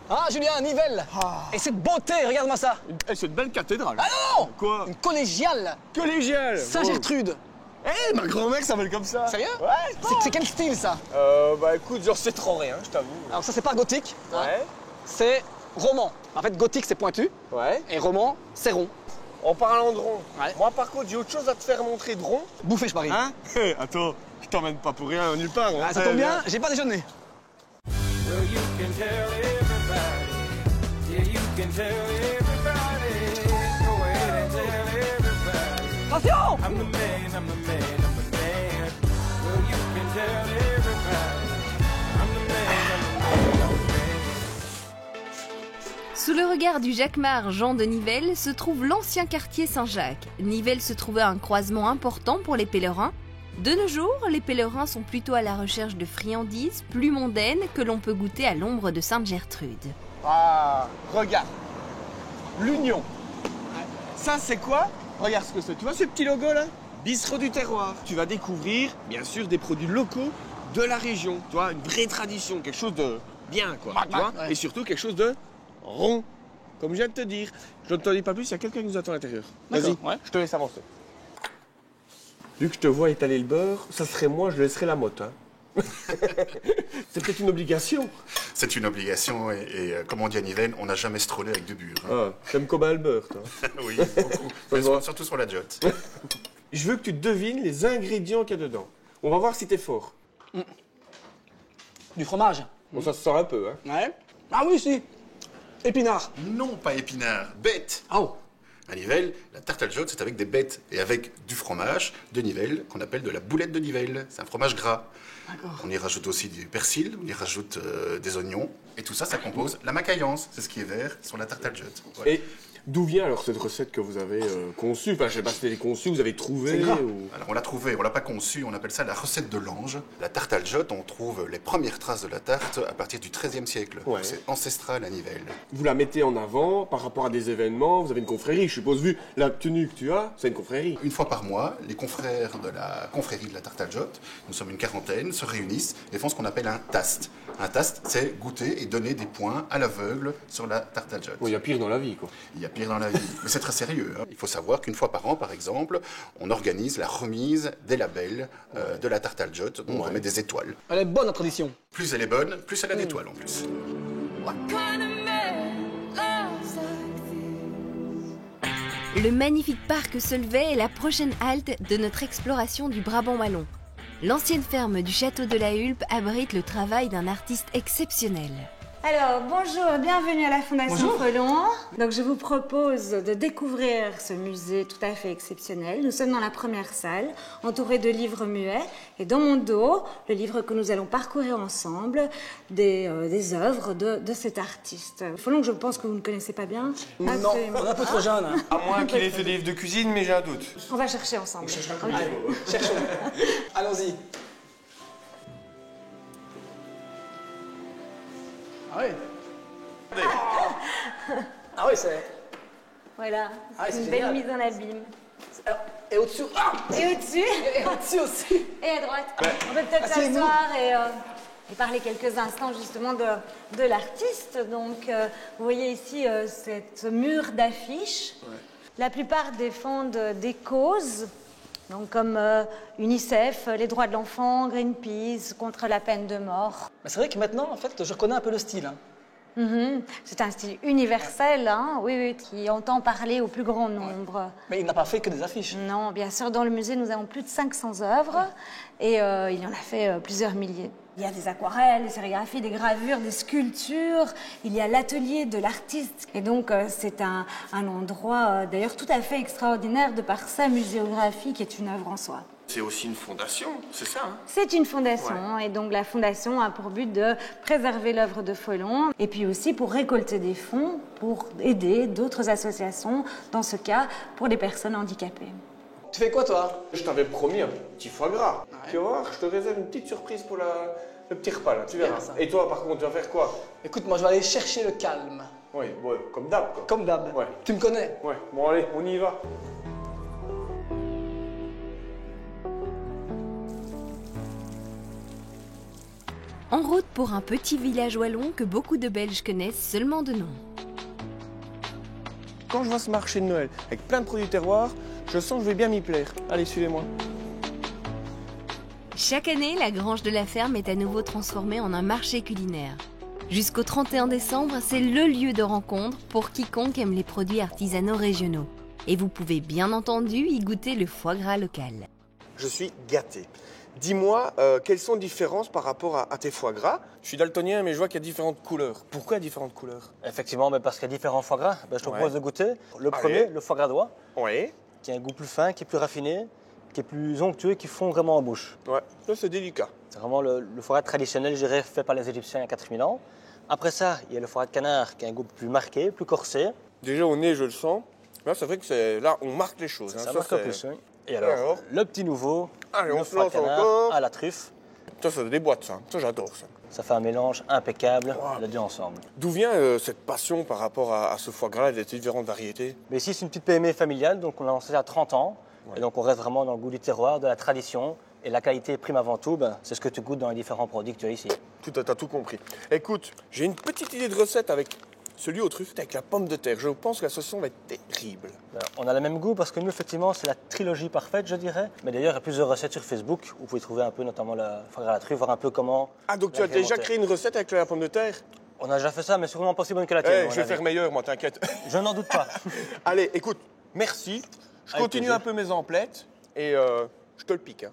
Ah, Julien, Nivelles. Et cette beauté, regarde-moi ça. C'est une belle cathédrale. Ah non, non. Quoi? Une collégiale. Collégiale. Saint-Gertrude. Eh, ma grand-mère s'appelle comme ça. Sérieux? Ouais. C'est quel style, ça? Bah écoute, genre c'est trop rien, je t'avoue. Alors ça, c'est pas gothique. hein. Ouais. C'est roman. En fait, gothique, c'est pointu. Ouais. Et roman, c'est rond. En parlant de rond, Ouais. moi par contre j'ai autre chose à te faire montrer de rond. Bouffé, je parie. Hein? Attends, je t'emmène pas pour rien nulle part. Hein. Ah, ça tombe bien, j'ai pas déjeuné. Well, you can tell everybody. Yeah, you can tell everybody. Go ahead and tell everybody. Attention! I'm the man, I'm the man, I'm the man. Well, you can tell everybody. I'm the man, I'm the man, I'm the man. Sous le regard du jacquemart Jean de Nivelles se trouve l'ancien quartier Saint-Jacques. Nivelles se trouvait à un croisement important pour les pèlerins. De nos jours, les pèlerins sont plutôt à la recherche de friandises plus mondaines que l'on peut goûter à l'ombre de Sainte-Gertrude. Ah, regarde. L'Union. Ça c'est quoi? Regarde ce que c'est. Tu vois ce petit logo là? Bistrot du terroir. Tu vas découvrir, bien sûr, des produits locaux de la région. Tu vois, une vraie tradition, quelque chose de bien quoi. Tu vois ouais. Et surtout quelque chose de rond. Comme je viens de te dire. Je ne t'en dis pas plus, il y a quelqu'un qui nous attend à l'intérieur. Vas-y, D'accord, ouais. je te laisse avancer. Vu que je te vois étaler le beurre, ça serait moi, je laisserai la motte. Hein. C'est peut-être une obligation. C'est une obligation et comme on dit à Nivelles, on n'a jamais strollé avec du bure. Hein. Ah, t'aimes comme le beurre, toi. Oui, beaucoup. Mais surtout sur la jotte. Je veux que tu devines les ingrédients qu'il y a dedans. On va voir si t'es fort. Du fromage. Bon, ça se sort un peu, hein. Ouais. Ah oui, si. Épinard. Non, pas épinard, bête. Oh. À Nivelles, la tarte à la jotte, c'est avec des bêtes et avec du fromage de Nivelles qu'on appelle de la boulette de Nivelles. C'est un fromage gras. On y rajoute aussi du persil, on y rajoute des oignons. Et tout ça, ça compose la macaillance. C'est ce qui est vert sur la tarte à la jotte. Ouais. Et d'où vient alors cette recette que vous avez conçue? Enfin, je sais pas si elle est conçue, vous avez trouvé C'est gras. ou... Alors on l'a trouvée, on l'a pas conçue, on appelle ça la recette de l'ange. La tarte à la jotte, on trouve les premières traces de la tarte à partir du XIIIe siècle. Ouais. Donc c'est ancestral à Nivelles. Vous la mettez en avant par rapport à des événements, vous avez une confrérie, je suppose, vu la tenue que tu as, c'est une confrérie. Une fois par mois, les confrères de la confrérie de la tarte à la jotte, nous sommes une quarantaine, se réunissent et font ce qu'on appelle un taste. Un taste, c'est goûter et donner des points à l'aveugle sur la tarte à la jotte. Bon, il y a pire dans la vie, quoi. Il y a pire dans la vie. Mais c'est très sérieux. Hein. Il faut savoir qu'une fois par an, par exemple, on organise la remise des labels de la tarte à la jotte. On remet des étoiles. Elle est bonne, la tradition. Plus elle est bonne, plus elle a d'étoiles en plus. What kind of man loves like this? Le magnifique parc Solvay est la prochaine halte de notre exploration du Brabant wallon. L'ancienne ferme du château de la Hulpe abrite le travail d'un artiste exceptionnel. Alors, bonjour, bienvenue à la Fondation Bonjour. Folon. Donc, je vous propose de découvrir ce musée tout à fait exceptionnel. Nous sommes dans la première salle, entourée de livres muets. Et dans mon dos, le livre que nous allons parcourir ensemble, des œuvres de cet artiste. Folon, je pense que vous ne connaissez pas bien. Non, on est un peu trop jeune. Hein. À moins qu'il ait fait des livres de cuisine, mais j'ai un doute. On va chercher ensemble. Ok. Allez, cherchons. Allons-y. Ah oui. Ah oui, c'est... Voilà, Ah, c'est c'est une belle génial. mise en abîme. Et au-dessus... Ah, Et au-dessus, et au-dessus aussi. et à droite. On peut peut-être Asseyez-vous. s'asseoir et parler quelques instants justement de l'artiste. Donc, vous voyez ici ce mur d'affiches. La plupart défendent des causes, donc comme UNICEF, les droits de l'enfant, Greenpeace, contre la peine de mort. Mais c'est vrai que maintenant, en fait, je reconnais un peu le style. Hein. Mhm. C'est un style universel, hein, oui, oui, qui entend parler au plus grand nombre. Mais il n'a pas fait que des affiches. Non, bien sûr, dans le musée, nous avons plus de 500 œuvres et il en a fait plusieurs milliers. Il y a des aquarelles, des sérigraphies, des gravures, des sculptures. Il y a l'atelier de l'artiste. Et donc, c'est un endroit, d'ailleurs, tout à fait extraordinaire de par sa muséographie, qui est une œuvre en soi. C'est aussi une fondation, c'est ça, hein? C'est une fondation, et donc la fondation a pour but de préserver l'œuvre de Folon, et puis aussi pour récolter des fonds pour aider d'autres associations, dans ce cas, pour les personnes handicapées. Tu fais quoi, toi? Je t'avais promis un petit foie gras. Tu vas voir, je te réserve une petite surprise pour le petit repas, là, tu verras. Bien, ça. Et toi, par contre, tu vas faire quoi? Écoute, moi, je vais aller chercher le calme. Oui, ouais, comme d'hab, quoi. Comme d'hab. Ouais. Tu me connais. Ouais, bon, allez, on y va. En route pour un petit village wallon que beaucoup de Belges connaissent seulement de nom. Quand je vois ce marché de Noël avec plein de produits terroirs, je sens que je vais bien m'y plaire. Allez, suivez-moi. Chaque année, la grange de la ferme est à nouveau transformée en un marché culinaire. Jusqu'au 31 décembre, c'est le lieu de rencontre pour quiconque aime les produits artisanaux régionaux. Et vous pouvez bien entendu y goûter le foie gras local. Je suis gâté. Dis-moi, quelles sont les différences par rapport à tes foie gras? Je suis daltonien, mais je vois qu'il y a différentes couleurs. Pourquoi différentes couleurs? Effectivement, mais parce qu'il y a différents foie gras. Je te propose de goûter. Le premier, le foie gras d'oie, Oui. qui a un goût plus fin, qui est plus raffiné, qui est plus onctueux, qui fond vraiment en bouche. Ouais, ça c'est délicat. C'est vraiment le foie gras traditionnel, je dirais, fait par les Égyptiens il y a 4000 ans. Après ça, il y a le foie gras de canard, qui a un goût plus marqué, plus corsé. Déjà au nez, je le sens. Là, c'est vrai que là, on marque les choses. Ça marque plus. Oui. Et alors, le petit nouveau, Allez, le on se foie de lance canard encore. à la truffe. Ça déboîte ça. Ça, j'adore ça. Ça fait un mélange impeccable, les deux ensemble. D'où vient cette passion par rapport à ce foie gras et les différentes variétés? Mais ici, c'est une petite PME familiale, donc on l'a lancé à 30 ans. Et donc on reste vraiment dans le goût du terroir, de la tradition. Et la qualité prime avant tout, c'est ce que tu goûtes dans les différents produits que tu as ici. T'as tout compris. Écoute, j'ai une petite idée de recette avec celui aux truffes, avec la pomme de terre. Je pense que l'association va être terrible. On a le même goût parce que nous, effectivement, c'est la trilogie parfaite, je dirais. Mais d'ailleurs, il y a plusieurs recettes sur Facebook où vous pouvez trouver un peu, notamment le foie gras à la truffe, voir un peu comment. Ah, donc tu as déjà créé une recette avec la pomme de terre? On a déjà fait ça, mais sûrement pas si bonne que la tienne. Je vais faire meilleur, moi, t'inquiète. Je n'en doute pas. Allez, écoute, merci. Je Avec continue plaisir. un peu mes emplettes et je te le pique. Hein.